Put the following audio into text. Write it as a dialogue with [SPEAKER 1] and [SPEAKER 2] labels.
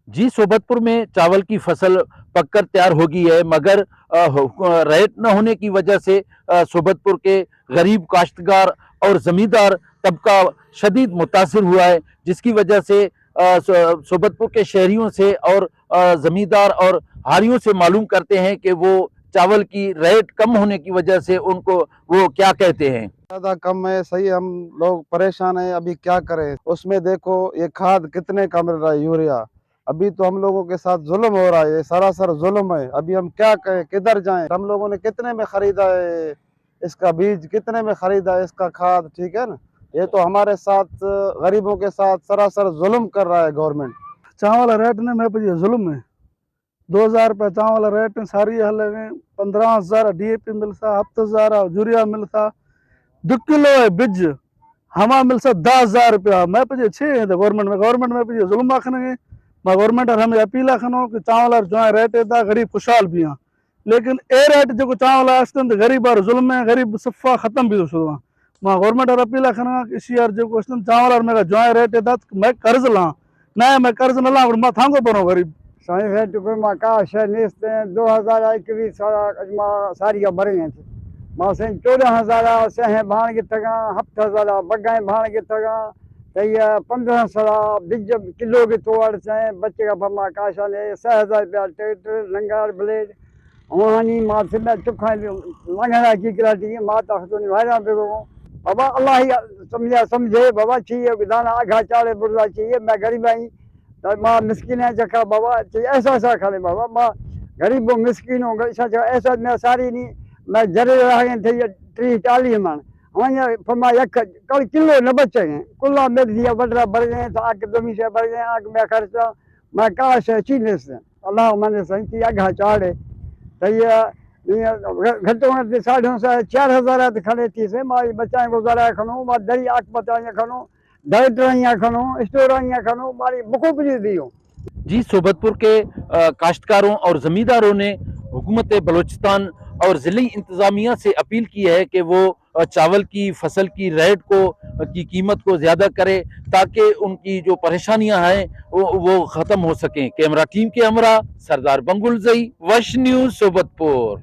[SPEAKER 1] जी, सोबतपुर में चावल की फसल पककर तैयार हो गई है, मगर रेट न होने की वजह से सोबतपुर के गरीब काश्तकार और जमींदार तबका शदीद मुतासिर हुआ है, जिसकी वजह से सोबतपुर के शहरियों से और जमींदार और हारियों से मालूम करते हैं कि वो चावल की रेट कम होने की वजह से उनको वो क्या कहते हैं।
[SPEAKER 2] ज्यादा कम है, सही। हम लोग परेशान हैं, अभी क्या करें। उसमें देखो ये खाद कितने का मिल रहा है, यूरिया। अभी तो हम लोगों के साथ जुल्म हो रहा है, ये सरासर जुल्म है। अभी हम क्या करें, किधर जाएं। हम लोगों ने कितने में खरीदा है इसका बीज, कितने में खरीदा है इसका खाद, ठीक है ना। ये तो हमारे साथ गरीबों के साथ सरासर जुल्म कर रहा है गवर्नमेंट।
[SPEAKER 3] चावल रेट ने मैं पे जुल्म है। 2000 रुपये चावल रेट सारी हल 15,000 DAP मिलता, 7,000 यूरिया मिलता, 2 किलो है बिज हमा मिलता 10,000 रुपया। मैं पे 6 है गवर्नमेंट में पे जुल्म आखने मैं गवर्नमेंट हमें अपील आखनो कि चावल जो रेट है गरीब खुशहाल भी हाँ, लेकिन ए रेट जो चावल अस्तन गरीब और जुल्म है, गरीब सफ़ा खत्म भी शुरू मैं गवर्नमेंट अपील आखना कि इसी यार जो चावल मेरा जो रेट है मैं कर्ज ला ना, मैं कर्ज न ला मैं थांगो बनो गरीब
[SPEAKER 4] साईं रेट कोई मां का शइ निस्ते 2021 सारी भरे हैं मां साईं 14,000 सह भाण के तगा 7,000 बगाए भाण के तगा तैया 15,000 बिज किलो के तोड़ से बच्चे का फमा काशा ने 6,000 रुपया ट्रैक्टर लंगार ब्लेड वहानी मां से मैं चुखा लंगड़ा की कराटी माता तो वायरा पे बाबा अल्लाह ही समझे बाबा चाहिए दाना आघा चाले बुरदा चाहिए। मैं गरीब आई मां मिस्किन है जखा बाबा ऐसा ऐसा खाले बाबा मां गरीब मिस्किन हो ऐसा मैं सारी नहीं मैं जरे थे 30-40 मन वहाँ फमा यख कल किलो न बचे हैं कुल्ला मिल दिया बटरा भर गए तो आग दमी से भर गए आग में खर्चा मैं कहा से चीने से अल्लाह मैंने सही आघा चाड़े तो ये घटो घट 4,500 खड़े थी से मां बचाए गुजारा खनो मां दरी आग बचाए खनो डायरेक्टर खनो स्टोर खनो मारी बखूबी दियो।
[SPEAKER 1] जी, सोबतपुर के काश्तकारों और जमींदारों ने हुकूमत बलोचिस्तान और ज़िली इंतज़ामिया से अपील की है कि वो चावल की फसल की रेट की कीमत को ज़्यादा करे, ताकि उनकी जो परेशानियां हैं वो ख़त्म हो सकें। कैमरा टीम के हमरा सरदार बंगुल जई, वश न्यूज़ सोबतपुर।